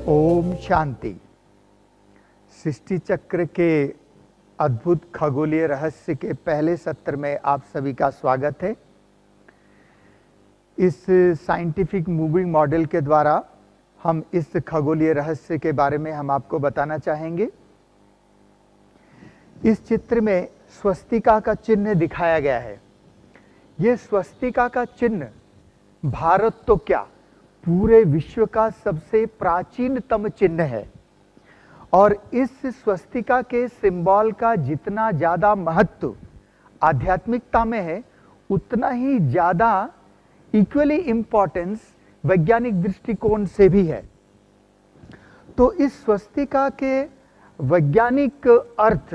ओम शांति। सृष्टि चक्र के अद्भुत खगोलीय रहस्य के पहले सत्र में आप सभी का स्वागत है। इस साइंटिफिक मूविंग मॉडल के द्वारा हम इस खगोलीय रहस्य के बारे में हम आपको बताना चाहेंगे। इस चित्र में स्वस्तिका का चिन्ह दिखाया गया है। यह स्वस्तिका का चिन्ह भारत तो क्या, पूरे विश्व का सबसे प्राचीनतम चिन्ह है। और इस स्वस्तिका के सिंबल का जितना ज़्यादा महत्व आध्यात्मिकता में है, उतना ही ज़्यादा इक्वली इम्पोर्टेंस वैज्ञानिक दृष्टिकोण से भी है। तो इस स्वस्तिका के वैज्ञानिक अर्थ,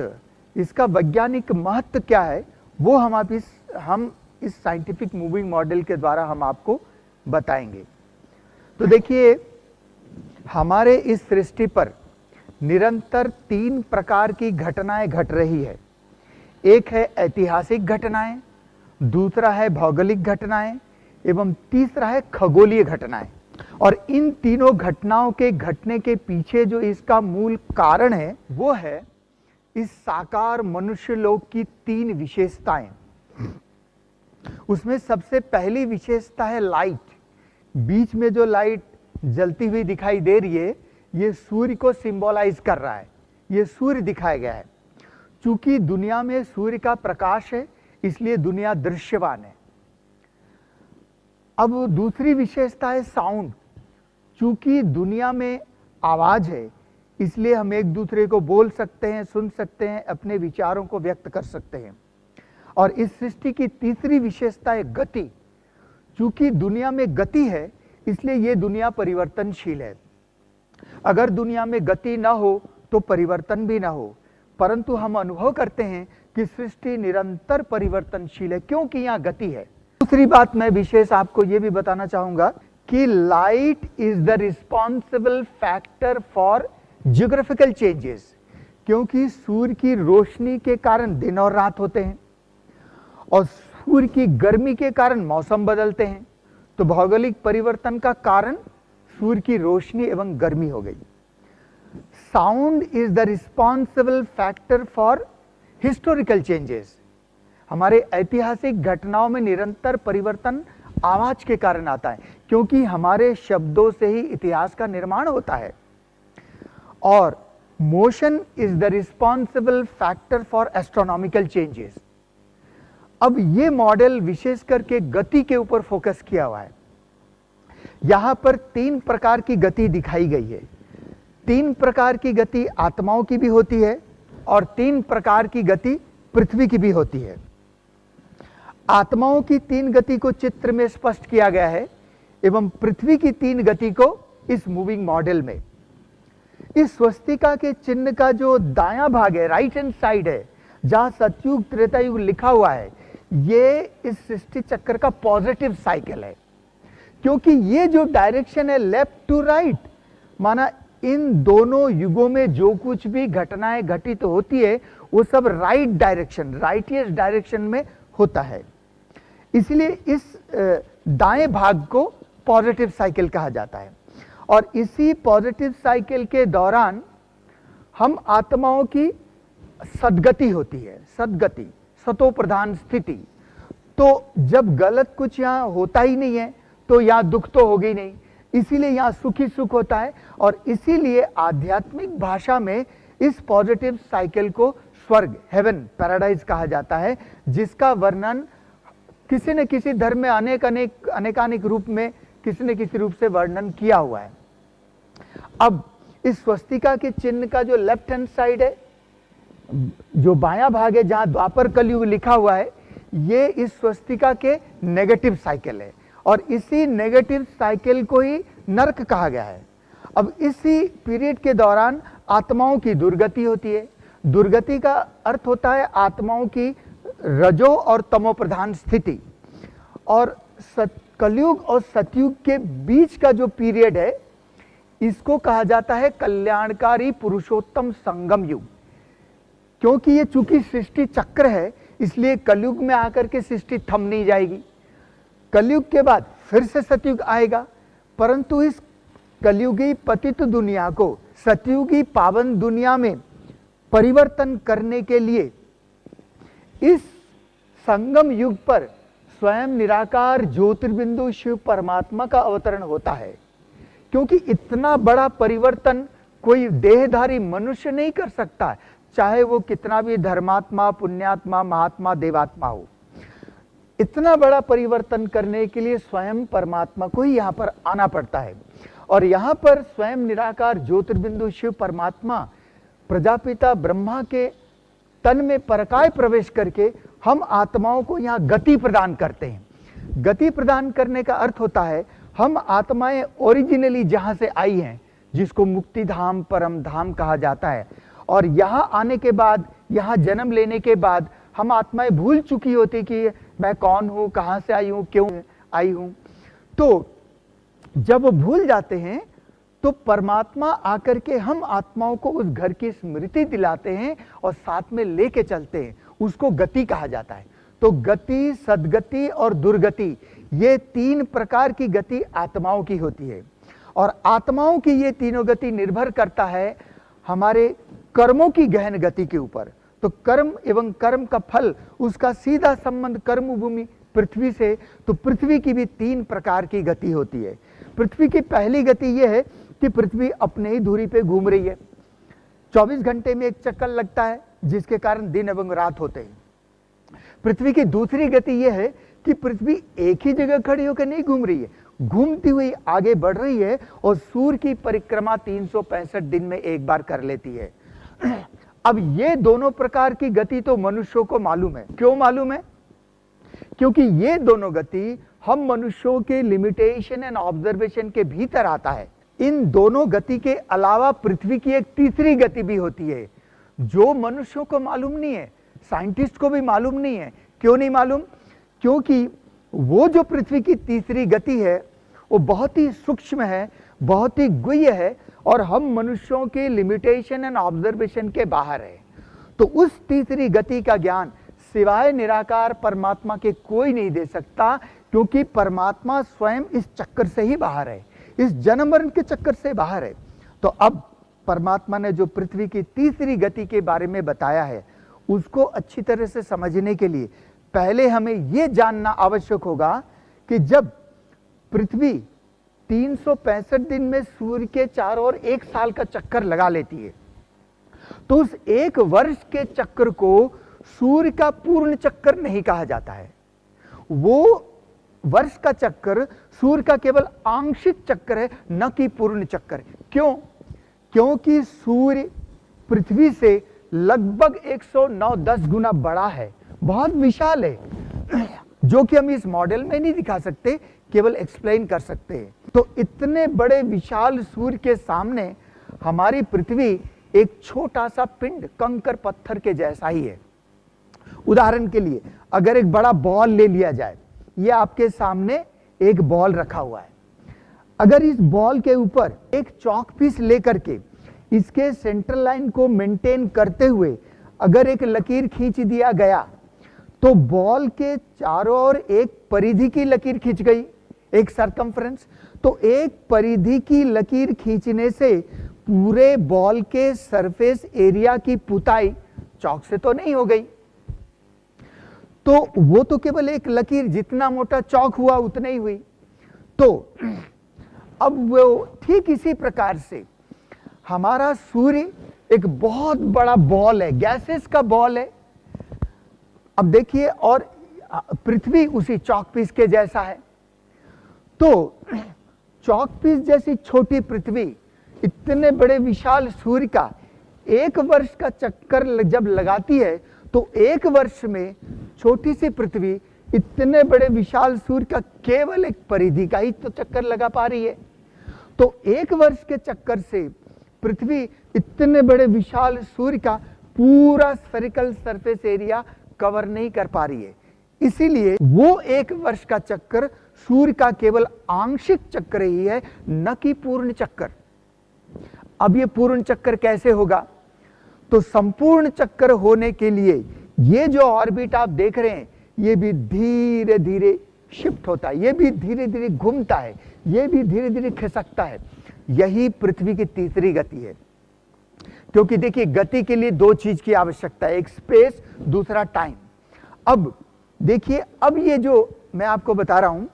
इसका वैज्ञानिक महत्व क्या है, वो हम इस साइंटिफिक मूविंग मॉडल के द्वारा हम आपको बताएंगे। तो देखिए, हमारे इस सृष्टि पर निरंतर 3 प्रकार की घटनाएं घट रही है। एक है ऐतिहासिक घटनाएं, दूसरा है भौगोलिक घटनाएं एवं तीसरा है खगोलीय घटनाएं। और इन तीनों घटनाओं के घटने के पीछे जो इसका मूल कारण है, वो है इस साकार मनुष्य लोक की 3 विशेषताएं। उसमें सबसे पहली विशेषता है लाइट। बीच में जो लाइट जलती हुई दिखाई दे रही है, ये सूर्य को सिंबलाइज कर रहा है। ये सूर्य दिखाया गया है। चूंकि दुनिया में सूर्य का प्रकाश है, इसलिए दुनिया दृश्यमान है। अब दूसरी विशेषता है साउंड। चूंकि दुनिया में आवाज है, इसलिए हम एक दूसरे को बोल सकते हैं, सुन सकते हैं, अपने विचारों को व्यक्त कर सकते हैं। और इस सृष्टि की तीसरी विशेषता है गति। चूंकि दुनिया में गति है, इसलिए ये दुनिया परिवर्तनशील है। अगर दुनिया में गति ना हो तो परिवर्तन भी ना हो, परंतु हम अनुभव करते हैं कि सृष्टि निरंतर परिवर्तनशील है, क्योंकि यहाँ गति है। दूसरी बात मैं विशेष आपको ये भी बताना चाहूंगा कि light is the responsible factor for geographical changes. क्योंकि सूर्य की रोशनी के कारण दिन और रात होते हैं, और सूर्य की गर्मी के कारण मौसम बदलते हैं। तो भौगोलिक परिवर्तन का कारण सूर्य की रोशनी एवं गर्मी हो गई। Sound is the responsible factor for historical changes. हमारे ऐतिहासिक घटनाओं में निरंतर परिवर्तन आवाज के कारण आता है, क्योंकि हमारे शब्दों से ही इतिहास का निर्माण होता है। और motion is the responsible factor for astronomical changes. अब ये मॉडल विशेष करके गति के ऊपर फोकस किया हुआ है। यहां पर 3 प्रकार की गति दिखाई गई है। 3 प्रकार की गति आत्माओं की भी होती है और 3 प्रकार की गति पृथ्वी की भी होती है। आत्माओं की 3 गति को चित्र में स्पष्ट किया गया है एवं पृथ्वी की 3 गति को इस मूविंग मॉडल में। इस स्वस्तिका के चिन्ह का जो दायां भाग है, राइट हैंड साइड है, जहां सतयुग त्रेतायुग लिखा हुआ है, ये इस सृष्टि चक्र का पॉजिटिव साइकिल है। क्योंकि ये जो डायरेक्शन है लेफ्ट टू राइट, माना इन दोनों युगों में जो कुछ भी घटनाएं घटित होती है, वो सब राइट डायरेक्शन, राइटियस डायरेक्शन में होता है। इसलिए इस दाएं भाग को पॉजिटिव साइकिल कहा जाता है। और इसी पॉजिटिव साइकिल के दौरान हम आत्माओं की सद्गति होती है। सद्गति, सतो प्रधान स्थिति। तो जब गलत कुछ यहाँ होता ही नहीं है, तो यहाँ दुख तो होगा ही नहीं, इसीलिए यहाँ सुख ही सुख होता है। और इसीलिए आध्यात्मिक भाषा में इस पॉजिटिव साइकिल को स्वर्ग, हेवन, पैराडाइज कहा जाता है, जिसका वर्णन किसी न किसी धर्म में अनेकानेक रूप में किसी न किसी रूप से वर्णन किया हुआ है। अब इस स्वस्तिका के चिन्ह का जो लेफ्ट हैंड साइड है, जो बायां भाग है, जहां द्वापर कलयुग लिखा हुआ है, ये इस स्वस्तिका के नेगेटिव साइकिल है। और इसी नेगेटिव साइकिल को ही नरक कहा गया है। अब इसी पीरियड के दौरान आत्माओं की दुर्गति होती है। दुर्गति का अर्थ होता है आत्माओं की रजो और तमो प्रधान स्थिति। और कलयुग और सतयुग के बीच का जो पीरियड है, इसको कहा जाता है कल्याणकारी पुरुषोत्तम संगम युग। क्योंकि ये चूंकि सृष्टि चक्र है, इसलिए कलयुग में आकर के सृष्टि थम नहीं जाएगी। कलयुग के बाद फिर से सतयुग आएगा, परंतु इस कलयुगी पतित दुनिया को सतयुगी पावन दुनिया में परिवर्तन करने के लिए इस संगम युग पर स्वयं निराकार ज्योतिर्बिंदु शिव परमात्मा का अवतरण होता है। क्योंकि इतना बड़ा परिवर्तन कोई देहधारी मनुष्य नहीं कर सकता, चाहे वो कितना भी धर्मात्मा, पुण्यात्मा, महात्मा, देवात्मा हो। इतना बड़ा परिवर्तन करने के लिए स्वयं परमात्मा को ही यहाँ पर आना पड़ता है। और यहाँ पर स्वयं निराकार ज्योतिर्बिंदु शिव परमात्मा प्रजापिता ब्रह्मा के तन में परकाय प्रवेश करके हम आत्माओं को यहाँ गति प्रदान करते हैं। गति प्रदान करने का अर्थ होता है हम आत्माएं ओरिजिनली जहाँ से आई हैं, जिसको मुक्ति धाम, परम धाम कहा जाता है, और यहाँ आने के बाद, यहाँ जन्म लेने के बाद हम आत्माएं भूल चुकी होती कि मैं कौन हूँ, कहाँ से आई हूँ, क्यों आई हूँ। तो जब वो भूल जाते हैं तो परमात्मा आकर के हम आत्माओं को उस घर की स्मृति दिलाते हैं और साथ में लेके चलते हैं। उसको गति कहा जाता है। तो गति, सद्गति और दुर्गति, ये तीन प्रकार की गति आत्माओं की होती है। और आत्माओं की ये तीनों गति निर्भर करता है हमारे कर्मों की गहन गति के ऊपर। तो कर्म एवं कर्म का फल, उसका सीधा संबंध कर्म भूमि पृथ्वी से। तो पृथ्वी की भी तीन प्रकार की गति होती है। पृथ्वी की पहली गति यह है कि पृथ्वी अपने ही धुरी पे घूम रही है। 24 घंटे में एक चक्कर लगता है, जिसके कारण दिन एवं रात होते हैं। पृथ्वी की दूसरी गति यह है कि पृथ्वी एक ही जगह खड़ी होकर नहीं घूम रही है, घूमती हुई आगे बढ़ रही है और सूर्य की परिक्रमा 365 दिन में एक बार कर लेती है। अब ये दोनों प्रकार की गति तो मनुष्यों को मालूम है। क्यों मालूम है? क्योंकि ये दोनों गति हम मनुष्यों के लिमिटेशन एंड ऑब्जर्वेशन के भीतर आता है। इन दोनों गति के अलावा पृथ्वी की एक तीसरी गति भी होती है, जो मनुष्यों को मालूम नहीं है, साइंटिस्ट को भी मालूम नहीं है। क्यों नहीं मालूम? क्योंकि वो जो पृथ्वी की तीसरी गति है वो बहुत ही सूक्ष्म है, बहुत ही गुह्य है और हम मनुष्यों के लिमिटेशन एंड ऑब्जर्वेशन के बाहर है। तो उस तीसरी गति का ज्ञान सिवाय निराकार परमात्मा के कोई नहीं दे सकता, क्योंकि परमात्मा स्वयं इस चक्कर से ही बाहर है, इस जन्म मरण के चक्कर से बाहर है। तो अब परमात्मा ने जो पृथ्वी की तीसरी गति के बारे में बताया है, उसको अच्छी तरह से समझने के लिए पहले हमें यह जानना आवश्यक होगा कि जब पृथ्वी 365 दिन में सूर्य के चारों ओर एक साल का चक्कर लगा लेती है, तो उस एक वर्ष के चक्कर को सूर्य का पूर्ण चक्कर नहीं कहा जाता है। वो वर्ष का चक्कर सूर्य का केवल आंशिक चक्कर है, न कि पूर्ण चक्कर। क्यों? क्योंकि सूर्य पृथ्वी से लगभग 109-10 गुना बड़ा है, बहुत विशाल है, जो कि हम इस मॉडल में नहीं दिखा सकते, केवल एक्सप्लेन कर सकते हैं। तो इतने बड़े विशाल सूर्य के सामने हमारी पृथ्वी एक छोटा सा पिंड, कंकर पत्थर के जैसा ही है। उदाहरण के लिए अगर एक बड़ा बॉल ले लिया जाए, ये आपके सामने एक बॉल रखा हुआ है। अगर इस बॉल के ऊपर एक चौक पीस लेकर के इसके सेंट्रल लाइन को मेंटेन करते हुए अगर एक लकीर खींच दिया गया, तो बॉल के चारों ओर एक परिधि की लकीर खींच गई, एक सरकमफ्रेंस। तो एक परिधि की लकीर खींचने से पूरे बॉल के सरफेस एरिया की पुताई चौक से तो नहीं हो गई, तो वो तो केवल एक लकीर, जितना मोटा चौक हुआ उतने ही हुई। तो अब वो ठीक इसी प्रकार से हमारा सूर्य एक बहुत बड़ा बॉल है, गैसेस का बॉल है। अब देखिए, और पृथ्वी उसी चौक पीस के जैसा है। तो चौक पीस जैसी छोटी पृथ्वी इतने बड़े विशाल सूर्य का एक वर्ष का चक्कर जब लगाती है, तो एक वर्ष में छोटी सी पृथ्वी इतने बड़े विशाल सूर्य का केवल एक परिधि का ही तो चक्कर लगा पा रही है। तो एक वर्ष के चक्कर से पृथ्वी इतने बड़े विशाल सूर्य का पूरा स्फेरिकल सरफेस एरिया कवर नहीं कर पा रही है। इसीलिए वो एक वर्ष का चक्कर सूर्य का केवल आंशिक चक्कर ही है, न कि पूर्ण चक्कर। अब ये पूर्ण चक्कर कैसे होगा? तो संपूर्ण चक्कर होने के लिए ये जो ऑर्बिट आप देख रहे हैं, ये भी धीरे धीरे शिफ्ट होता है, ये भी धीरे धीरे घूमता है, ये भी धीरे धीरे खिसकता है। यही पृथ्वी की तीसरी गति है। क्योंकि देखिए गति के लिए दो चीज की आवश्यकता है, एक स्पेस, दूसरा टाइम। अब देखिए, अब ये जो मैं आपको बता रहा हूं,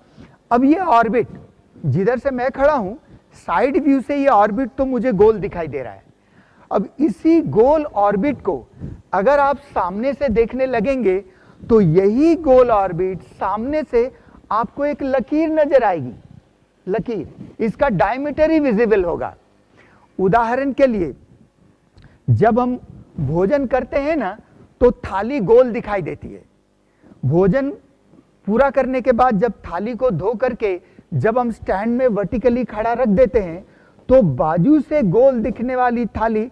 अब ये ऑर्बिट जिधर से मैं खड़ा हूं, साइड व्यू से ये ऑर्बिट तो मुझे गोल दिखाई दे रहा है। अब इसी गोल ऑर्बिट को अगर आप सामने से देखने लगेंगे तो यही गोल ऑर्बिट सामने से आपको एक लकीर नजर आएगी। लकीर, इसका डायमीटर ही विजिबल होगा। उदाहरण के लिए जब हम भोजन करते हैं ना, तो थाली गोल दिखाई देती है। भोजन पूरा करने के बाद जब थाली को धो करके जब हम स्टैंड में वर्टिकली खड़ा रख देते हैं, तो बाजू से गोल दिखने वाली थाली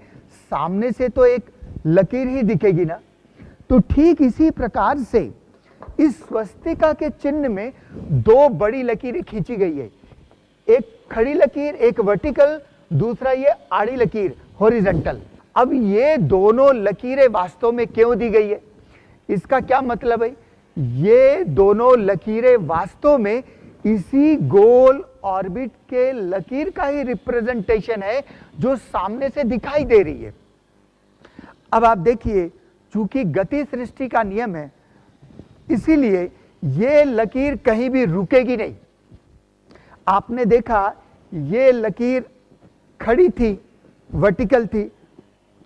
सामने से तो एक लकीर ही दिखेगी ना। तो ठीक इसी प्रकार से इस स्वस्तिका के चिन्ह में दो बड़ी लकीरें खींची गई है, एक खड़ी लकीर, एक वर्टिकल, दूसरा ये आड़ी लकीर, हॉरिजॉन्टल। अब ये दोनों लकीरें वास्तव में क्यों दी गई है, इसका क्या मतलब है? ये दोनों लकीरें वास्तव में इसी गोल ऑर्बिट के लकीर का ही रिप्रेजेंटेशन है जो सामने से दिखाई दे रही है। अब आप देखिए, चूंकि गति सृष्टि का नियम है, इसीलिए ये लकीर कहीं भी रुकेगी नहीं। आपने देखा ये लकीर खड़ी थी, वर्टिकल थी,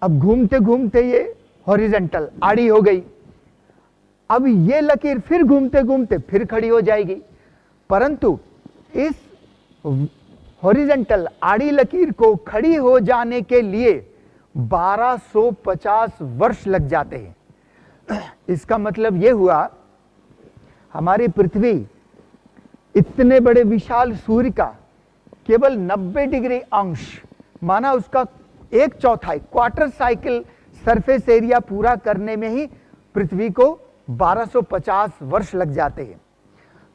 अब घूमते घूमते ये हॉरिजॉन्टल, आड़ी हो गई। अब ये लकीर फिर घूमते घूमते फिर खड़ी हो जाएगी, परंतु इस हॉरिजॉन्टल आड़ी लकीर को खड़ी हो जाने के लिए 1250 वर्ष लग जाते हैं। इसका मतलब यह हुआ, हमारी पृथ्वी इतने बड़े विशाल सूर्य का केवल 90 डिग्री अंश, माना उसका 1/4 क्वार्टर साइकिल सरफेस एरिया पूरा करने में ही पृथ्वी को 1250 वर्ष लग जाते हैं।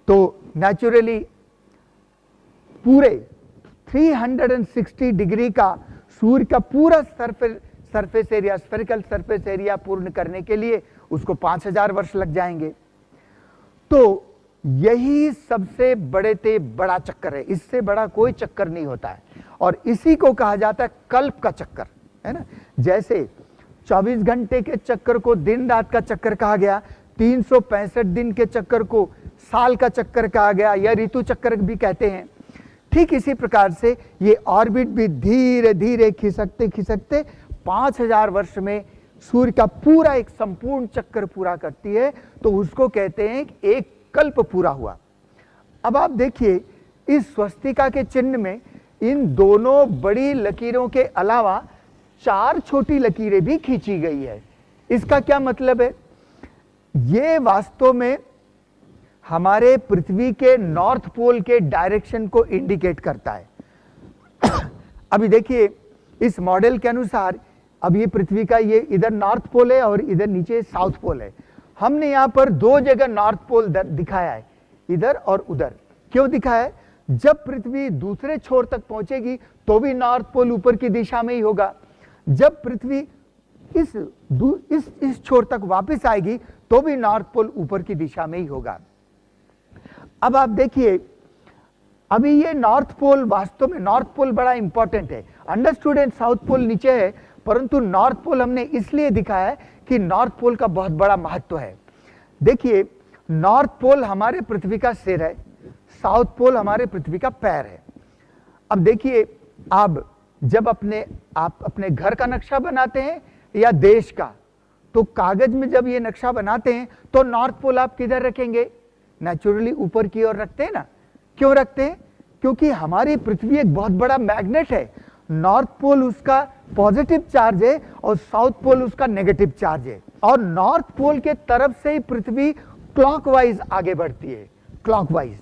तो नेचुरली पूरे 360 डिग्री का सूर्य का पूरा surface area, spherical surface area पूर्ण करने के लिए उसको 5000 वर्ष लग जाएंगे। तो यही सबसे बड़ा चक्कर है, इससे बड़ा कोई चक्कर नहीं होता है, और इसी को कहा जाता है कल्प का चक्कर, है ना। जैसे 24 घंटे के चक्कर को दिन रात का चक्कर कहा गया, 365 दिन के चक्कर को साल का चक्कर कहा गया, या ऋतु चक्कर भी कहते हैं। ठीक इसी प्रकार से ये ऑर्बिट भी धीरे धीरे खिसकते खिसकते 5000 वर्ष में सूर्य का पूरा एक संपूर्ण चक्कर पूरा करती है, तो उसको कहते हैं एक कल्प पूरा हुआ। अब आप देखिए, इस स्वस्तिका के चिन्ह में इन दोनों बड़ी लकीरों के अलावा 4 छोटी लकीरें भी खींची गई है। इसका क्या मतलब है? ये वास्तव में हमारे पृथ्वी के नॉर्थ पोल के डायरेक्शन को इंडिकेट करता है। अभी देखिए, इस मॉडल के अनुसार अब ये पृथ्वी का ये इधर नॉर्थ पोल है और इधर नीचे साउथ पोल है। हमने यहाँ पर 2 जगह नॉर्थ पोल दिखाया है, इधर और उधर। क्यों दिखाया है? जब पृथ्वी दूसरे छोर तक पहुंचेगी तो भी नॉर्थ पोल ऊपर की दिशा में ही होगा, जब पृथ्वी इस छोर तक वापस आएगी तो भी नॉर्थ पोल ऊपर की दिशा में ही होगा। अब आप देखिए, अभी ये नॉर्थ पोल, वास्तव में नॉर्थ पोल बड़ा इंपॉर्टेंट है। अंडरस्टूड एंड साउथ पोल नीचे है, परंतु नॉर्थ पोल हमने इसलिए दिखाया है कि नॉर्थ पोल का बहुत बड़ा महत्व है। देखिए, नॉर्थ पोल हमारे पृथ्वी का सिर है, साउथ पोल हमारे पृथ्वी का पैर है। अब देखिए, आप जब आप अपने घर का नक्शा बनाते हैं या देश का, तो कागज में जब ये नक्शा बनाते हैं तो नॉर्थ पोल आप किधर रखेंगे? नेचुरली ऊपर की ओर रखते हैं ना। क्यों रखते हैं? क्योंकि हमारी पृथ्वी एक बहुत बड़ा मैग्नेट है। नॉर्थ पोल उसका पॉजिटिव चार्ज है और साउथ पोल उसका नेगेटिव चार्ज है, और नॉर्थ पोल के तरफ से ही पृथ्वी क्लॉकवाइज आगे बढ़ती है, क्लॉकवाइज।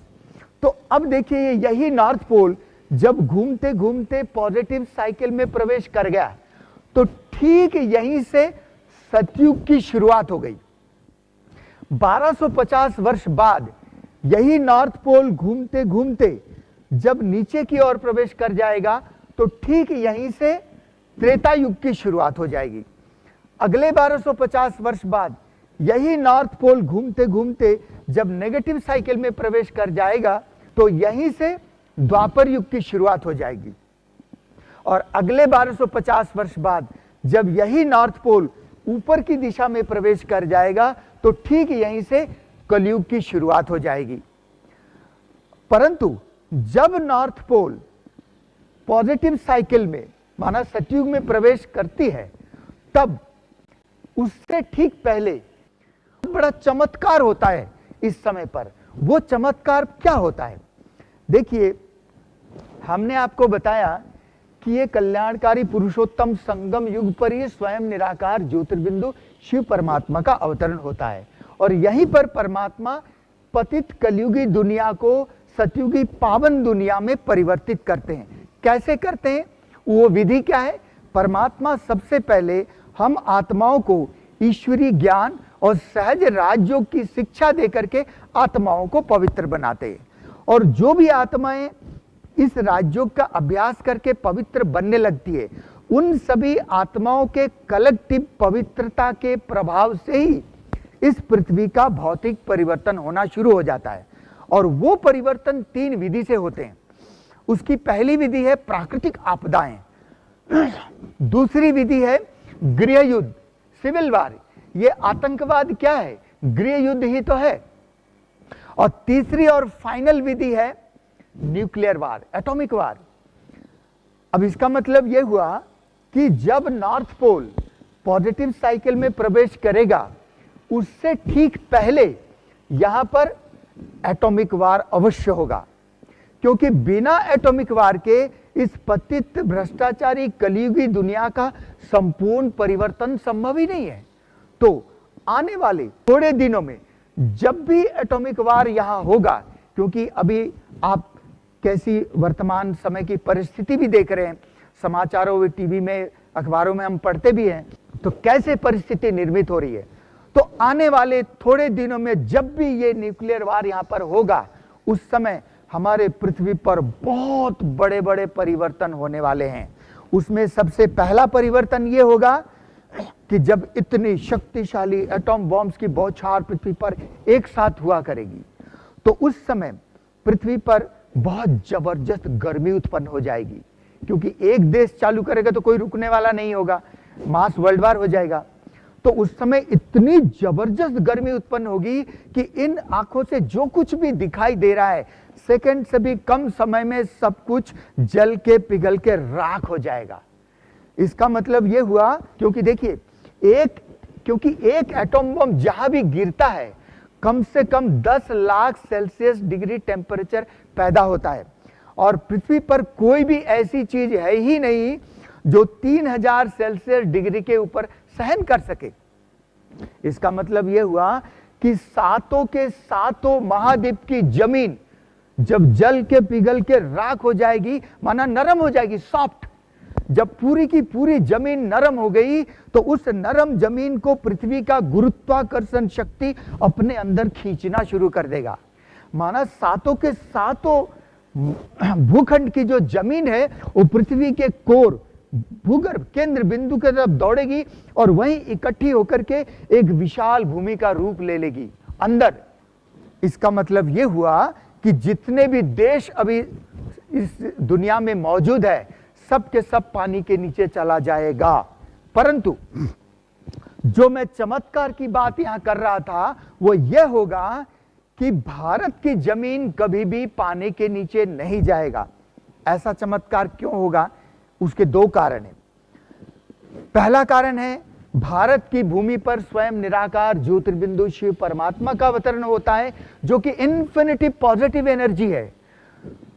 तो अब देखिए, यही नॉर्थ पोल जब घूमते घूमते पॉजिटिव साइकिल में प्रवेश कर गया, तो ठीक यहीं से सतयुग की शुरुआत हो गई। 1250 वर्ष बाद यही नॉर्थ पोल घूमते घूमते जब नीचे की ओर प्रवेश कर जाएगा, तो ठीक यहीं से त्रेता युग की शुरुआत हो जाएगी। अगले 1250 वर्ष बाद यही नॉर्थ पोल घूमते घूमते जब नेगेटिव साइकिल में प्रवेश कर जाएगा, तो यहीं से द्वापर युग की शुरुआत हो जाएगी। और अगले 1250 वर्ष बाद जब यही नॉर्थ पोल ऊपर की दिशा में प्रवेश कर जाएगा तो ठीक यहीं से कलयुग की शुरुआत हो जाएगी। परंतु जब नॉर्थ पोल पॉजिटिव साइकिल में माना सतयुग में प्रवेश करती है, तब उससे ठीक पहले बड़ा चमत्कार होता है इस समय पर। वो चमत्कार क्या होता है? देखिए, हमने आपको बताया कि ये कल्याणकारी पुरुषोत्तम संगम युग पर ये स्वयं निराकार ज्योतिर्बिंदु शिव परमात्मा का अवतरण होता है और यहीं पर परमात्मा पतित कलयुगी दुनिया को सतयुगी पावन दुनिया में परिवर्तित करते हैं। कैसे करते हैं? वो विधि क्या है? परमात्मा सबसे पहले हम आत्माओं को ईश्वरीय ज्ञान और सहज राजयोग की शिक्षा देकर के आत्माओं को पवित्र बनाते हैं और जो भी आत्माएं इस राजयोग का अभ्यास करके पवित्र बनने लगती है, उन सभी आत्माओं के कलेक्टिव पवित्रता के प्रभाव से ही इस पृथ्वी का भौतिक परिवर्तन होना शुरू हो जाता है। और वो परिवर्तन 3 विधि से होते हैं। उसकी पहली विधि है प्राकृतिक आपदाएं, दूसरी विधि है गृह युद्ध, सिविल वार। ये आतंकवाद क्या है? गृह युद्ध ही तो है। और तीसरी और फाइनल विधि है न्यूक्लियर वार, एटॉमिक वार। अब इसका मतलब यह हुआ कि जब नॉर्थ पोल पॉजिटिव साइकिल में प्रवेश करेगा, उससे ठीक पहले यहां पर एटॉमिक वार अवश्य होगा, क्योंकि बिना एटॉमिक वार के इस पतित भ्रष्टाचारी कलयुगी दुनिया का संपूर्ण परिवर्तन संभव ही नहीं है। तो आने वाले थोड़े दिनों में जब भी एटॉमिक वार यहां होगा, क्योंकि अभी आप कैसी वर्तमान समय की परिस्थिति भी देख रहे हैं, समाचारों में, टीवी में, अखबारों में हम पढ़ते भी हैं, तो कैसे परिस्थिति निर्मित हो रही है। तो आने वाले थोड़े दिनों में जब भी ये न्यूक्लियर वार यहां पर होगा, उस समय हमारे पृथ्वी पर बहुत बड़े बड़े परिवर्तन होने वाले हैं। उसमें सबसे पहला परिवर्तन ये होगा कि जब इतनी शक्तिशाली एटॉम बॉम्ब्स की बौछार पृथ्वी पर एक साथ हुआ करेगी, तो उस समय पृथ्वी पर बहुत जबरदस्त गर्मी उत्पन्न हो जाएगी, क्योंकि एक देश चालू करेगा तो कोई रुकने वाला नहीं होगा, मास वर्ल्ड वार हो जाएगा। तो उस समय इतनी जबरदस्त गर्मी उत्पन्न होगी कि इन आंखों से जो कुछ भी दिखाई दे रहा है, सेकंड से भी कम समय में सब कुछ जल के पिघल के राख हो जाएगा। इसका मतलब यह हुआ, क्योंकि देखिए, क्योंकि एक एटॉम बम जहां भी गिरता है, कम से कम 10 लाख सेल्सियस डिग्री टेम्परेचर पैदा होता है और पृथ्वी पर कोई भी ऐसी चीज है ही नहीं जो 3000 सेल्सियस डिग्री के ऊपर सहन कर सके। इसका मतलब यह हुआ कि सातों के सातों महाद्वीप की जमीन जब जल के पिघल के राख हो जाएगी, माना नरम हो जाएगी, सॉफ्ट। जब पूरी की पूरी जमीन नरम हो गई तो उस नरम जमीन को पृथ्वी का गुरुत्वाकर्षण शक्ति अपने अंदर खींचना शुरू कर देगा। माना सातों के सातों भूखंड की जो जमीन है वो पृथ्वी के कोर भूगर्भ केंद्र बिंदु की तरफ दौड़ेगी और वहीं इकट्ठी होकर के एक विशाल भूमि का रूप ले लेगी अंदर। इसका मतलब यह हुआ कि जितने भी देश अभी इस दुनिया में मौजूद है, सब के सब पानी के नीचे चला जाएगा। परंतु जो मैं चमत्कार की बात यहां कर रहा था वो यह होगा कि भारत की जमीन कभी भी पानी के नीचे नहीं जाएगा। ऐसा चमत्कार क्यों होगा? उसके 2 कारण हैं। पहला कारण है, भारत की भूमि पर स्वयं निराकार ज्योतिर्बिंदु शिव परमात्मा का अवतरण होता है, जो कि इन्फिनिटी पॉजिटिव एनर्जी है।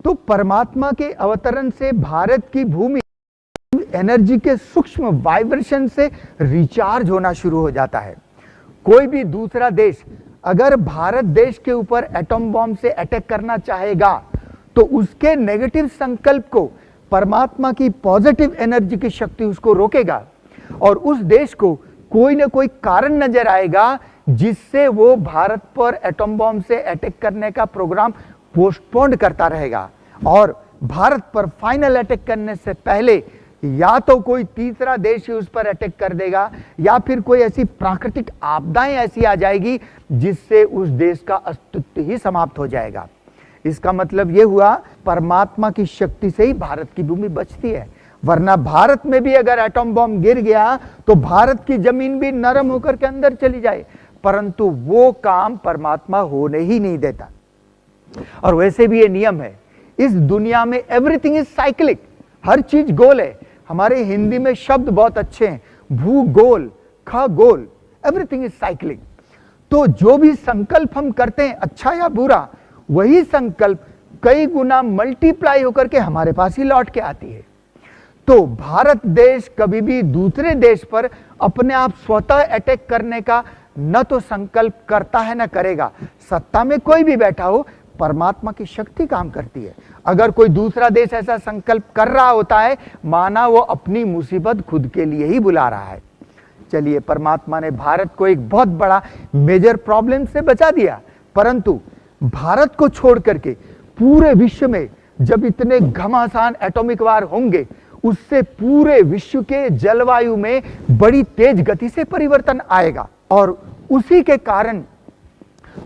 तो परमात्मा के अवतरण से भारत की भूमि एनर्जी के सूक्ष्म वाइब्रेशन से रिचार्ज होना शुरू हो जाता है। कोई भी दूसरा देश अगर भारत देश के ऊपर एटॉम बॉम्ब से अटैक करना चाहेगा तो उसके नेगेटिव संकल्प को परमात्मा की पॉजिटिव एनर्जी की शक्ति उसको रोकेगा और उस देश को कोई ना कोई कारण नजर आएगा जिससे वो भारत पर एटॉम बॉम्ब से अटैक करने का प्रोग्राम पोस्टपोन करता रहेगा और भारत पर फाइनल अटैक करने से पहले या तो कोई तीसरा देश ही उस पर अटैक कर देगा या फिर कोई ऐसी प्राकृतिक आपदाएं ऐसी आ जाएगी जिससे उस देश का अस्तित्व ही समाप्त हो जाएगा। इसका मतलब यह हुआ, परमात्मा की शक्ति से ही भारत की भूमि बचती है। वरना भारत में भी अगर एटॉम बॉम्ब गिर गया तो भारत की जमीन भी नरम होकर के अंदर चली जाए, परंतु वो काम परमात्मा होने ही नहीं देता। और वैसे भी ये नियम है, इस दुनिया में एवरीथिंग इज साइक्लिक, हर चीज गोल है। हमारे हिंदी में शब्द बहुत अच्छे हैं, भूगोल, खगोल, एवरीथिंग इज साइक्लिक। तो जो भी संकल्प हम करते हैं अच्छा या बुरा, वही संकल्प कई गुना मल्टीप्लाई होकर के हमारे पास ही लौट के आती है। तो भारत देश कभी भी दूसरे देश पर अपने आप स्वतः अटैक करने का न तो संकल्प करता है न करेगा। सत्ता में कोई भी बैठा हो, परमात्मा की शक्ति काम करती है। अगर कोई दूसरा देश ऐसा संकल्प कर रहा होता है, माना वो अपनी मुसीबत खुद के लिए ही बुला रहा है। चलिए, परमात्मा ने भारत को एक बहुत बड़ा मेजर प्रॉब्लम से बचा दिया, परंतु भारत को छोड़ करके पूरे विश्व में जब इतने घमासान एटॉमिक वार होंगे, उससे पूरे विश्व के जलवायु में बड़ी तेज गति से परिवर्तन आएगा और उसी के कारण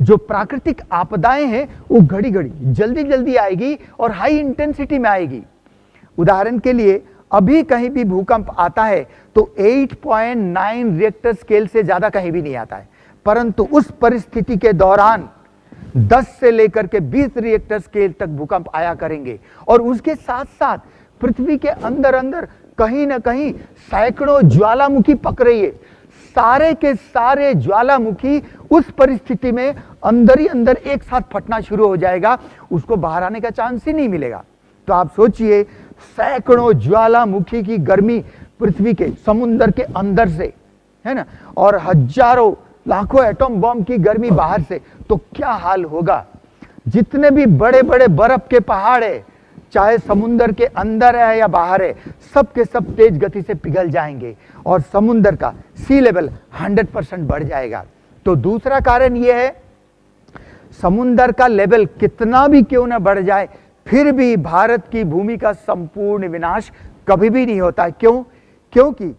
जो प्राकृतिक आपदाएं हैं वो घड़ी घड़ी जल्दी जल्दी आएगी और हाई इंटेंसिटी में आएगी। उदाहरण के लिए, अभी कहीं भी भूकंप आता है तो 8.9 रिएक्टर स्केल से ज्यादा कहीं भी नहीं आता है, परंतु उस परिस्थिति के दौरान 10 से लेकर के 20 रिएक्टर स्केल तक भूकंप आया करेंगे। और उसके साथ साथ पृथ्वी के अंदर अंदर कहीं ना कहीं सैकड़ों ज्वालामुखी पक रही है। सारे के सारे ज्वालामुखी उस परिस्थिति में अंदर ही अंदर एक साथ फटना शुरू हो जाएगा, उसको बाहर आने का चांस ही नहीं मिलेगा। तो आप सोचिए, सैकड़ों ज्वालामुखी की गर्मी पृथ्वी के समुद्र के अंदर से, है ना, और हजारों लाखों एटॉम बॉम्ब की गर्मी बाहर से, तो क्या हाल होगा। जितने भी बड़े बड़े बर्फ के पहाड़ है, चाहे समुद्र के अंदर है या बाहर है, सब के सब तेज गति से पिघल जाएंगे और समुद्र का सी लेवल 100% बढ़ जाएगा। तो दूसरा कारण यह है, समुद्र का लेवल कितना भी क्यों ना बढ़ जाए, फिर भी भारत की भूमि का संपूर्ण विनाश कभी भी नहीं होता। क्यों? क्योंकि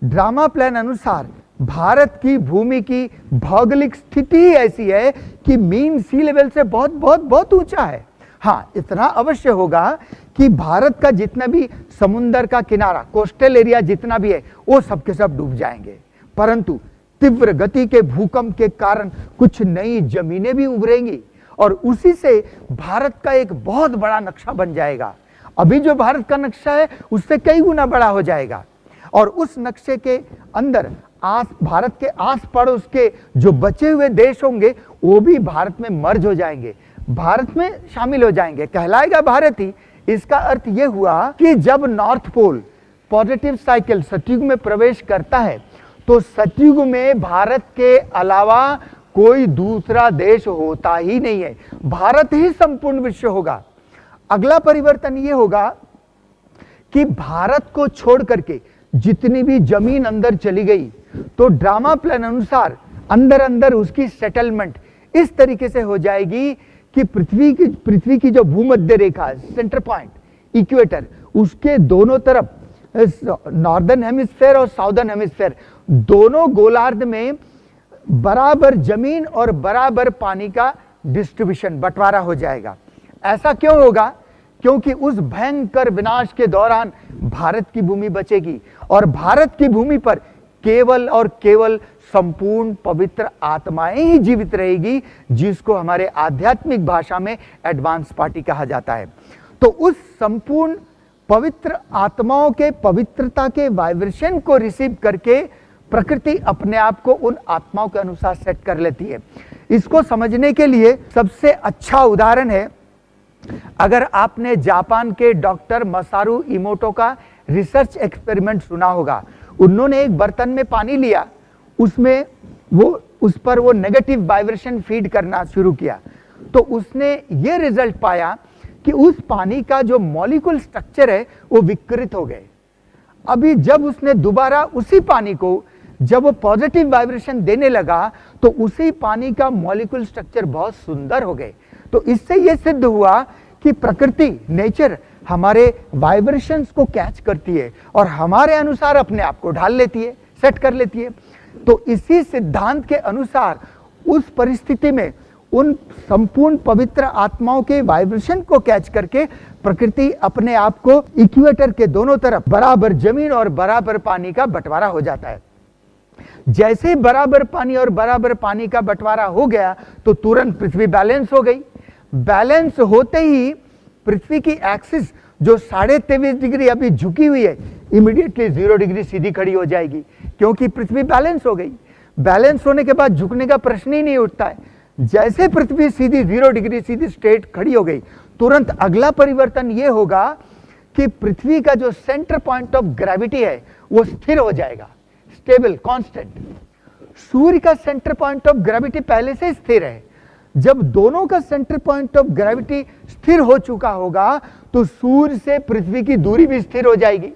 ड्रामा प्लान अनुसार भारत की भूमि की भौगोलिक स्थिति ही ऐसी है कि मीन सी लेवल से बहुत बहुत बहुत ऊंचा है। हाँ, इतना अवश्य होगा कि भारत का जितना भी समुद्र का किनारा, कोस्टल एरिया जितना भी है, वो सब के सब डूब जाएंगे, परंतु तीव्र गति के भूकंप के कारण कुछ नई जमीनें भी उभरेंगी और उसी से भारत का एक बहुत बड़ा नक्शा बन जाएगा। अभी जो भारत का नक्शा है उससे कई गुना बड़ा हो जाएगा और उस नक्शे के अंदर भारत के आस पड़ोस के जो बचे हुए देश होंगे वो भी भारत में मर्ज हो जाएंगे, भारत में शामिल हो जाएंगे, कहलाएगा भारत ही। इसका अर्थ यह हुआ कि जब नॉर्थ पोल पॉजिटिव साइकिल सतयुग में प्रवेश करता है तो सतयुग में भारत के अलावा कोई दूसरा देश होता ही नहीं है, भारत ही संपूर्ण विश्व होगा। अगला परिवर्तन यह होगा कि भारत को छोड़ करके जितनी भी जमीन अंदर चली गई, तो ड्रामा प्लान अनुसार अंदर अंदर उसकी सेटलमेंट इस तरीके से हो जाएगी कि पृथ्वी की जो भूमध्य रेखा, सेंटर पॉइंट, इक्वेटर, उसके दोनों तरफ नॉर्दर्न हेमिस्फेयर और साउदर्न हेमिस्फेयर दोनों गोलार्ध में बराबर जमीन और बराबर पानी का डिस्ट्रीब्यूशन, बंटवारा हो जाएगा। ऐसा क्यों होगा? क्योंकि उस भयंकर विनाश के दौरान भारत की भूमि बचेगी और भारत की भूमि पर केवल और केवल संपूर्ण पवित्र आत्माएं ही जीवित रहेगी, जिसको हमारे आध्यात्मिक भाषा में एडवांस पार्टी कहा जाता है। तो उस संपूर्ण पवित्र आत्माओं के पवित्रता के वाइब्रेशन को रिसीव करके प्रकृति अपने आप को उन आत्माओं के अनुसार सेट कर लेती है। इसको समझने के लिए सबसे अच्छा उदाहरण है, अगर आपने जापान के डॉक्टर मसारू इमोटो का रिसर्च एक्सपेरिमेंट सुना होगा। उन्होंने एक बर्तन में पानी लिया, उसमें उस पर वो नेगेटिव वाइब्रेशन फीड करना शुरू किया, तो उसने ये रिजल्ट पाया कि उस पानी का जो मॉलिक्यूल स्ट्रक्चर है वो विकृत हो गए। अभी जब उसने दोबारा उसी पानी को जब वो पॉजिटिव वाइब्रेशन देने लगा तो उसी पानी का मॉलिक्यूल स्ट्रक्चर बहुत सुंदर हो गए। तो इससे यह सिद्ध हुआ कि प्रकृति, नेचर हमारे वाइब्रेशंस को कैच करती है और हमारे अनुसार अपने आप को ढाल लेती है, सेट कर लेती है। तो इसी सिद्धांत के अनुसार उस परिस्थिति में उन संपूर्ण पवित्र आत्माओं के वाइब्रेशन को कैच करके प्रकृति अपने आप को इक्वेटर के दोनों तरफ बराबर जमीन और बराबर पानी का बंटवारा हो जाता है। जैसे बराबर पानी और बराबर पानी का बंटवारा हो गया तो तुरंत पृथ्वी बैलेंस हो गई। बैलेंस होते ही पृथ्वी की एक्सिस जो 23.5 डिग्री अभी झुकी हुई है, इमीडिएटली 0 डिग्री सीधी खड़ी हो जाएगी, क्योंकि पृथ्वी बैलेंस हो गई। बैलेंस होने के बाद झुकने का प्रश्न ही नहीं उठता है। जैसे पृथ्वी सीधी 0 डिग्री सीधी स्ट्रेट खड़ी हो गई, तुरंत अगला परिवर्तन यह होगा कि पृथ्वी का जो सेंटर पॉइंट ऑफ ग्रेविटी है वो स्थिर हो जाएगा, स्टेबल, कांस्टेंट। सूर्य का सेंटर पॉइंट ऑफ ग्रेविटी पहले से स्थिर है। जब दोनों का सेंटर पॉइंट ऑफ ग्रेविटी स्थिर हो चुका होगा तो सूर्य से पृथ्वी की दूरी भी स्थिर हो जाएगी।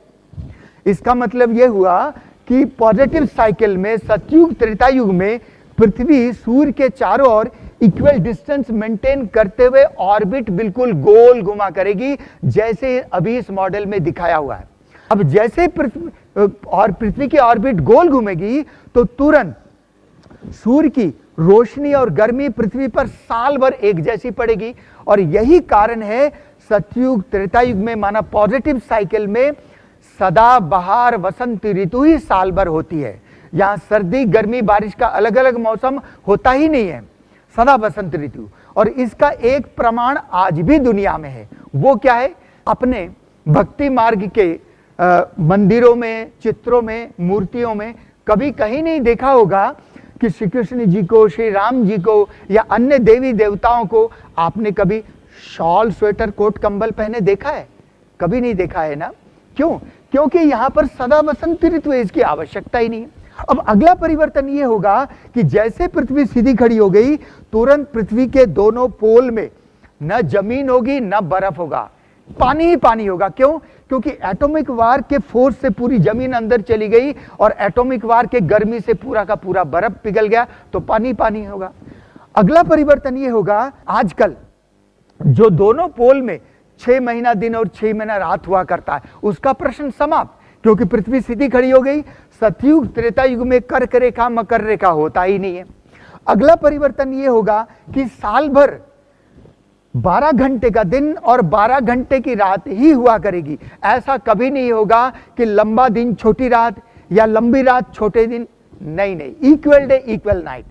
इसका मतलब यह हुआ कि पॉजिटिव साइकिल में सतयुग त्रेता युग में पृथ्वी सूर्य के चारों ओर इक्वल डिस्टेंस मेंटेन करते हुए ऑर्बिट बिल्कुल गोल घुमा करेगी, जैसे अभी इस मॉडल में दिखाया हुआ है। अब जैसे पृथ्वी की ऑर्बिट गोल घूमेगी तो तुरंत सूर्य की रोशनी और गर्मी पृथ्वी पर साल भर एक जैसी पड़ेगी। और यही कारण है सतयुग त्रेता युग में माना पॉजिटिव साइकिल में सदा बहार वसंत ऋतु ही साल भर होती है। यहां सर्दी गर्मी बारिश का अलग अलग मौसम होता ही नहीं है, सदा बसंत ऋतु। और इसका एक प्रमाण आज भी दुनिया में है। वो क्या है? अपने भक्ति मार्ग के मंदिरों में, चित्रों में, मूर्तियों में कभी कहीं नहीं देखा होगा कि श्री कृष्ण जी को, श्री राम जी को या अन्य देवी देवताओं को आपने कभी शॉल, स्वेटर, कोट, कंबल पहने देखा है? कभी नहीं देखा है ना। क्यों? क्योंकि यहां पर सदा बसंत ऋतु है, इसकी आवश्यकता ही नहीं है। अब अगला परिवर्तन यह होगा कि जैसे पृथ्वी सीधी खड़ी हो गई, तुरंत पृथ्वी के दोनों पोल में न जमीन होगी न बर्फ होगा, पानी ही पानी होगा। क्यों? क्योंकि एटॉमिक वार के फोर्स से पूरी जमीन अंदर चली गई और एटॉमिक वार के गर्मी से पूरा का पूरा बर्फ पिघल गया, तो पानी पानी होगा। अगला परिवर्तन यह होगा, आजकल जो दोनों पोल में 6 महीना दिन और 6 महीना रात हुआ करता है, उसका प्रश्न समाप्त, क्योंकि पृथ्वी सीधी खड़ी हो गई। सतयुग त्रेता युग में कर्क रेखा मकर रेखा होता ही नहीं है। अगला परिवर्तन यह होगा कि साल भर 12 घंटे का दिन और 12 घंटे की रात ही हुआ करेगी। ऐसा कभी नहीं होगा कि लंबा दिन छोटी रात या लंबी रात छोटे दिन, नहीं नहीं, इक्वल डे इक्वल नाइट,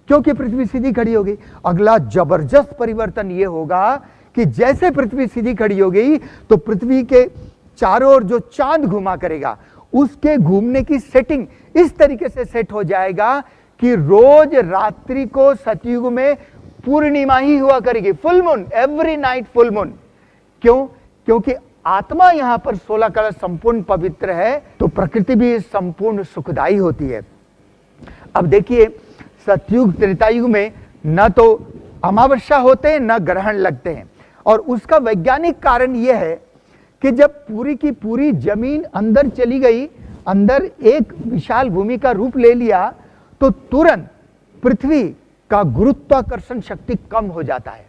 क्योंकि पृथ्वी सीधी खड़ी हो गई। अगला जबरदस्त परिवर्तन यह होगा कि जैसे पृथ्वी सीधी खड़ी हो गई तो पृथ्वी के चारों ओर जो चांद घुमा करेगा, उसके घूमने की सेटिंग इस तरीके से सेट हो जाएगा कि रोज रात्रि को सतयुग में पूर्णिमा ही हुआ करेगी, full moon, every night full moon. क्यों? क्योंकि आत्मा यहां पर 16 कलश संपूर्ण पवित्र है, तो प्रकृति भी संपूर्ण सुखदायी होती है। अब देखिए, सतयुग त्रेता युग में न तो अमावस्या होते हैं न ग्रहण लगते हैं, और उसका वैज्ञानिक कारण यह है कि जब पूरी की पूरी जमीन अंदर चली गई, अंदर एक विशाल भूमि का रूप ले लिया, तो तुरंत पृथ्वी का गुरुत्वाकर्षण शक्ति कम हो जाता है।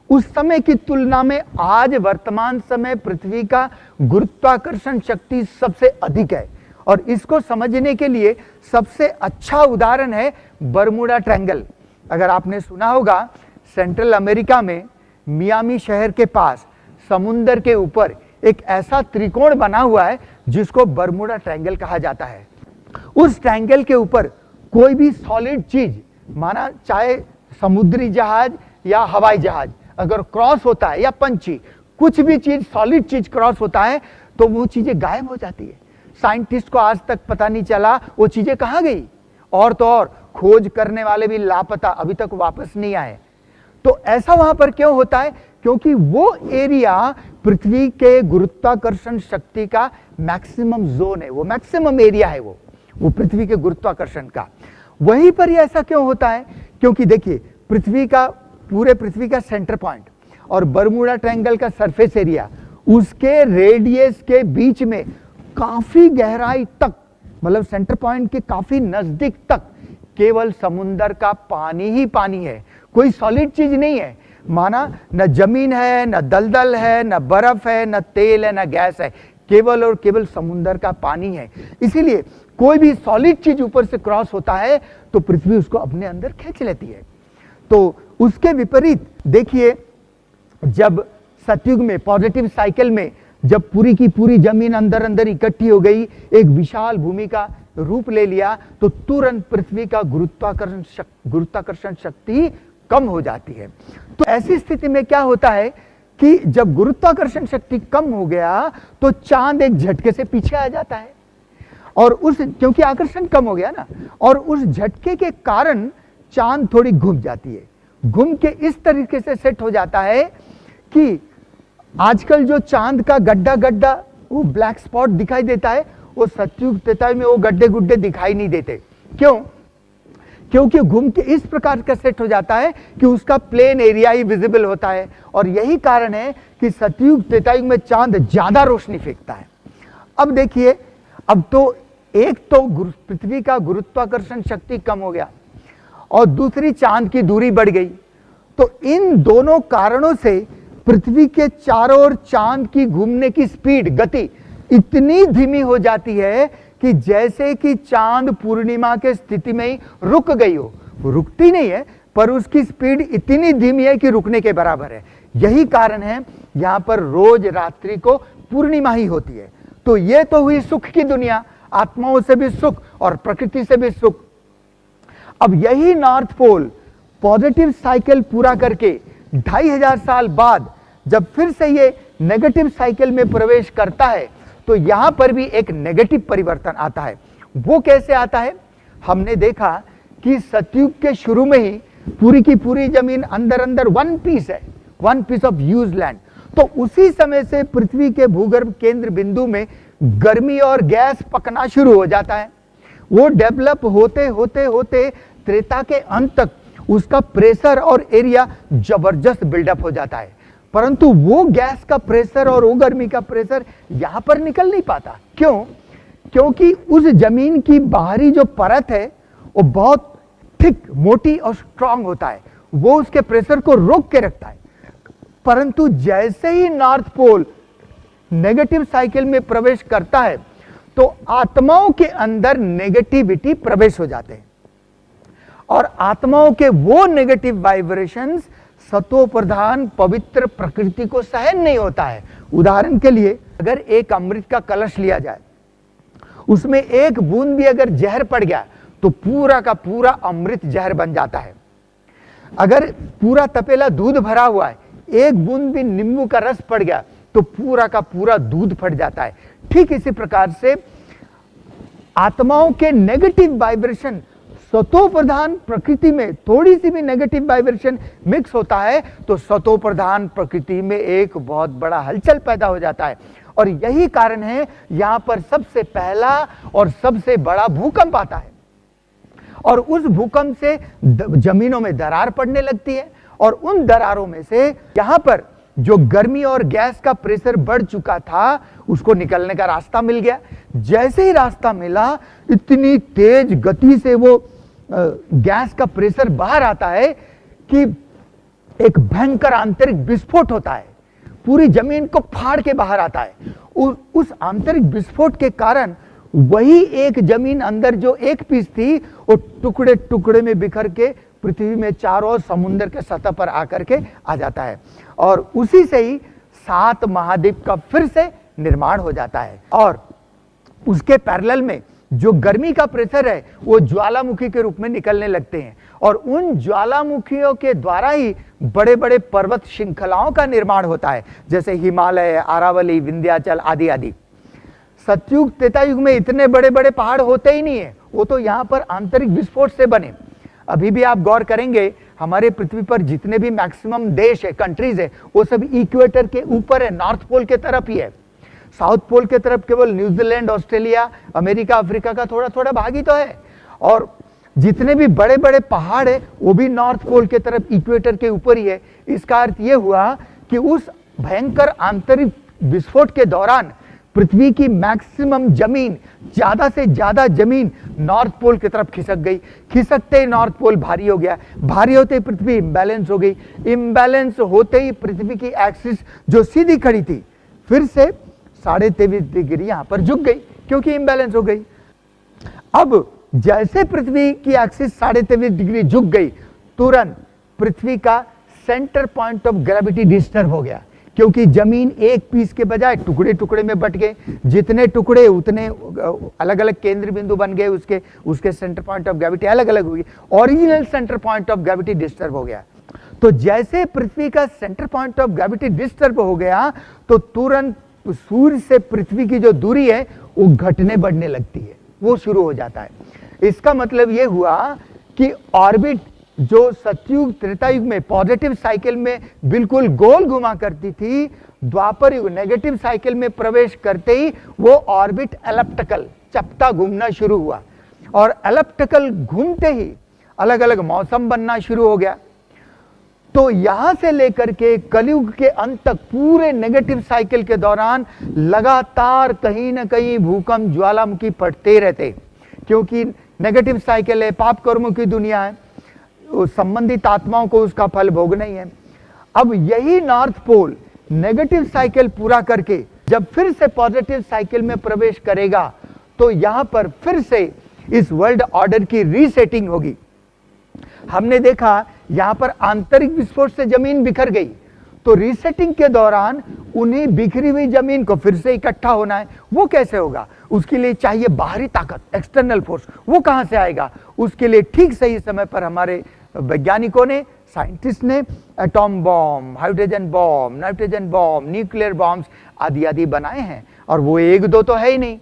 उस समय की तुलना में आज वर्तमान समय पृथ्वी का गुरुत्वाकर्षण शक्ति सबसे अधिक है। और इसको समझने के लिए सबसे अच्छा उदाहरण है बरमूडा ट्रायंगल। अगर आपने सुना होगा, सेंट्रल अमेरिका में मियामी शहर के पास समुद्र के ऊपर एक ऐसा त्रिकोण बना हुआ है जिसको बरमूडा ट्रायंगल कहा जाता है। उस ट्रायंगल के ऊपर कोई भी सॉलिड चीज, माना चाहे समुद्री जहाज या हवाई जहाज, अगर क्रॉस होता है, या पंछी, कुछ भी चीज सॉलिड चीज क्रॉस होता है तो वो चीजें गायब हो जाती है। साइंटिस्ट को आज तक पता नहीं चला वो चीजें कहां गई, और तो और खोज करने वाले भी लापता, अभी तक वापस नहीं आए। तो ऐसा वहां पर क्यों होता है? क्योंकि वो एरिया पृथ्वी के गुरुत्वाकर्षण शक्ति का मैक्सिमम जोन है, वो मैक्सिमम एरिया है वो पृथ्वी के गुरुत्वाकर्षण का। वहीं पर ऐसा क्यों होता है? क्योंकि देखिए, पूरे पृथ्वी का सेंटर पॉइंट और बरमूडा ट्रायंगल का सरफेस एरिया, उसके रेडियस के बीच में काफी गहराई तक, मतलब सेंटर पॉइंट के काफी नजदीक तक केवल समुद्र का पानी ही पानी है, कोई सॉलिड चीज नहीं है। माना न जमीन है, न दलदल है, न बर्फ है, न तेल है, न गैस है, केवल और केवल समुद्र का पानी है। इसीलिए कोई भी सॉलिड चीज ऊपर से क्रॉस होता है तो पृथ्वी उसको अपने अंदर खींच लेती है। तो उसके विपरीत देखिए, जब सतयुग में पॉजिटिव साइकिल में जब पूरी की पूरी जमीन अंदर अंदर इकट्ठी हो गई, एक विशाल भूमि का रूप ले लिया, तो तुरंत पृथ्वी का गुरुत्वाकर्षण शक्ति कम हो जाती है। तो ऐसी स्थिति में क्या होता है कि जब गुरुत्वाकर्षण शक्ति कम हो गया तो चांद एक झटके से पीछे आ जाता है, और क्योंकि आकर्षण कम हो गया ना, और उस झटके के कारण चांद थोड़ी घूम जाती है। घूम के इस तरीके से सेट हो जाता है कि आजकल जो चांद का गड्ढा गड्ढा वो ब्लैक स्पॉट दिखाई देता है, वो सतयुग त्रेतायुग में वो गड्ढे गुड्ढे दिखाई नहीं देते। क्यों? क्योंकि घूम के इस प्रकार का सेट हो जाता है कि उसका प्लेन एरिया ही विजिबल होता है, और यही कारण है कि सतयुग त्रेतायुग में चांद ज्यादा रोशनी फेंकता है। अब देखिए, अब तो एक तो पृथ्वी का गुरुत्वाकर्षण शक्ति कम हो गया, और दूसरी चांद की दूरी बढ़ गई। तो इन दोनों कारणों से पृथ्वी के चारों ओर चांद की घूमने की स्पीड, गति इतनी धीमी हो जाती है कि जैसे कि चांद पूर्णिमा के स्थिति में ही रुक गई हो। रुकती नहीं है, पर उसकी स्पीड इतनी धीमी है कि रुकने के बराबर है। यही कारण है यहां पर रोज रात्रि को पूर्णिमा ही होती है। तो ये तो हुई सुख की दुनिया, आत्माओं से भी सुख और प्रकृति से भी सुख। अब यही नॉर्थ पोल पॉजिटिव साइकिल पूरा करके 2500 साल बाद जब फिर से ये नेगेटिव साइकिल में प्रवेश करता है, तो यहां पर भी एक नेगेटिव परिवर्तन आता है। वो कैसे आता है? हमने देखा कि सतयुग के शुरू में ही पूरी की पूरी जमीन अंदर अंदर वन पीस है, one piece of use land. तो उसी समय से पृथ्वी के भूगर्भ केंद्र बिंदु में गर्मी और गैस पकना शुरू हो जाता है। वो डेवलप होते होते होते त्रेता के अंत तक उसका प्रेशर और एरिया जबरदस्त बिल्डअप हो जाता है, परंतु वो गैस का प्रेशर और वो गर्मी का प्रेशर यहां पर निकल नहीं पाता। क्यों? क्योंकि उस जमीन की बाहरी जो परत है वो बहुत थिक, मोटी और स्ट्रांग होता है, वो उसके प्रेशर को रोक के रखता है। परंतु जैसे ही नॉर्थ पोल नेगेटिव साइकिल में प्रवेश करता है, तो आत्माओं के अंदर नेगेटिविटी प्रवेश हो जाते हैं, और आत्माओं के वो नेगेटिव वाइब्रेशंस सतो प्रधान पवित्र प्रकृति को सहन नहीं होता है। उदाहरण के लिए, अगर एक अमृत का कलश लिया जाए, उसमें एक बूंद भी अगर जहर पड़ गया तो पूरा का पूरा अमृत जहर बन जाता है। अगर पूरा तपेला दूध भरा हुआ है, एक बूंद भी नींबू का रस पड़ गया तो पूरा का पूरा दूध फट जाता है। ठीक इसी प्रकार से आत्माओं के नेगेटिव वाइब्रेशन सतो प्रधान प्रकृति में थोड़ी सी भी नेगेटिव वाइब्रेशन मिक्स होता है तो सतो प्रधान प्रकृति में एक बहुत बड़ा हलचल पैदा हो जाता है। और यही कारण है यहां पर सबसे पहला और सबसे बड़ा भूकंप आता है, और उस भूकंप से जमीनों में दरार पड़ने लगती है, और उन दरारों में से यहां पर जो गर्मी और गैस का प्रेशर बढ़ चुका था उसको निकलने का रास्ता मिल गया। जैसे ही रास्ता मिला, इतनी तेज गति से वो गैस का प्रेशर बाहर आता है कि एक भयंकर आंतरिक विस्फोट होता है, पूरी जमीन को फाड़ के बाहर आता है। उस आंतरिक विस्फोट के कारण वही एक जमीन अंदर जो एक पीस थी वो टुकड़े टुकड़े में बिखर के पृथ्वी में चारों समुद्र के सतह पर आकर के आ जाता है, और उसी से ही 7 महाद्वीप का फिर से निर्माण हो जाता है। और उसके पैरेलल में जो गर्मी का प्रेशर है वो ज्वालामुखी के रूप में निकलने लगते हैं, और उन ज्वालामुखियों के द्वारा ही बड़े बड़े पर्वत श्रृंखलाओं का निर्माण होता है, जैसे हिमालय, अरावली, विंध्याचल आदि आदि। सतयुग त्रेतायुग में इतने बड़े बड़े पहाड़ होते ही नहीं है, वो तो यहाँ पर आंतरिक विस्फोट से बने। अभी भी आप गौर करेंगे, हमारे पृथ्वी पर जितने भी मैक्सिमम देश है, कंट्रीज है, वो सब इक्वेटर के ऊपर है, नॉर्थ पोल के तरफ ही है। साउथ पोल के तरफ केवल न्यूजीलैंड, ऑस्ट्रेलिया, अमेरिका, अफ्रीका का थोड़ा थोड़ा भाग ही तो है, और जितने भी बड़े बड़े पहाड़ है वो भी नॉर्थ पोल के तरफ इक्वेटर के ऊपर ही है। इसका अर्थ ये हुआ कि उस भयंकर आंतरिक विस्फोट के दौरान पृथ्वी की मैक्सिमम जमीन, ज्यादा से ज्यादा जमीन नॉर्थ पोल की तरफ खिसक गई। खिसकते ही नॉर्थ पोल भारी हो गया, भारी होते ही पृथ्वी इम्बैलेंस हो गई, इम्बैलेंस होते ही पृथ्वी की एक्सिस जो सीधी खड़ी थी फिर से 23.5 डिग्री यहां पर झुक गई, क्योंकि इम्बैलेंस हो गई। अब जैसे पृथ्वी की एक्सिस 23.5 डिग्री झुक गई, तुरंत पृथ्वी का centre point of gravity disturb हो गया, क्योंकि जमीन एक पीस के बजाय टुकड़े टुकड़े में बट गए। जितने टुकड़े उतने अलग अलग केंद्र बिंदु बन गए, उसके सेंटर पॉइंट ऑफ ग्रेविटी अलग अलग हुई। Original centre point of gravity disturb हो गया। तो जैसे पृथ्वी का centre point of gravity disturb हो गया तो तुरंत सूर्य से पृथ्वी की जो दूरी है वो घटने बढ़ने लगती है, वो शुरू हो जाता है। इसका मतलब ये हुआ कि ऑर्बिट जो सतयुग त्रेता युग में पॉजिटिव साइकिल में बिल्कुल गोल घुमा करती थी, द्वापर युग नेगेटिव साइकिल में प्रवेश करते ही वो ऑर्बिट एलिप्टिकल चपटा घूमना शुरू हुआ, और एलिप्टिकल घूमते ही अलग अलग मौसम बनना शुरू हो गया। तो यहां से लेकर के कलयुग के अंत तक पूरे नेगेटिव साइकिल के दौरान लगातार कहीं ना कहीं भूकंप ज्वालामुखी फटते रहते, क्योंकि नेगेटिव साइकिल है, पाप कर्मों की दुनिया है, संबंधित आत्माओं को उसका फल भोगना ही है। अब यही नॉर्थ पोल नेगेटिव साइकिल पूरा करके जब फिर से पॉजिटिव साइकिल में प्रवेश करेगा तो यहां पर फिर से इस वर्ल्ड ऑर्डर की रीसेटिंग होगी। हमने देखा यहां पर आंतरिक विस्फोट से जमीन बिखर गई, तो रीसेटिंग के दौरान उन्हें बिखरी हुई जमीन को फिर से इकट्ठा होना है। वो कैसे होगा? उसके लिए चाहिए बाहरी ताकत, एक्सटर्नल फोर्स। वो कहां से आएगा? उसके लिए ठीक सही समय पर हमारे वैज्ञानिकों ने, साइंटिस्ट ने atom bomb, hydrogen bomb, nitrogen bomb, nuclear bombs आदि आदि बनाए हैं। और वो एक दो तो है ही नहीं,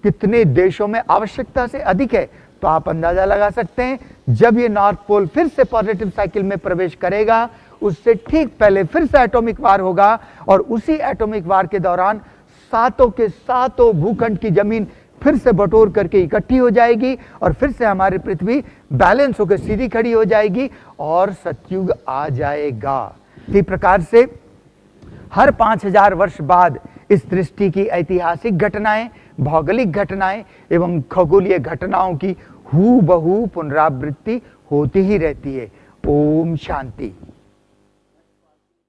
कितने देशों में आवश्यकता से अधिक है। तो आप अंदाजा लगा सकते हैं जब ये नॉर्थ पोल फिर से पॉजिटिव साइकिल में प्रवेश करेगा, उससे ठीक पहले फिर से एटॉमिक वार होगा, और उसी एटॉमिक वार के दौरान सातों के सातों भूखंड की जमीन फिर से बटोर करके इकट्ठी हो जाएगी, और फिर से हमारी पृथ्वी बैलेंस होकर सीधी खड़ी हो जाएगी और सतयुग आ जाएगा। इसी प्रकार से हर 5000 वर्ष बाद इस सृष्टि की ऐतिहासिक घटनाएं, भौगोलिक घटनाएं एवं खगोलीय घटनाओं की हूबहू पुनरावृत्ति होती ही रहती है। ओम शांति।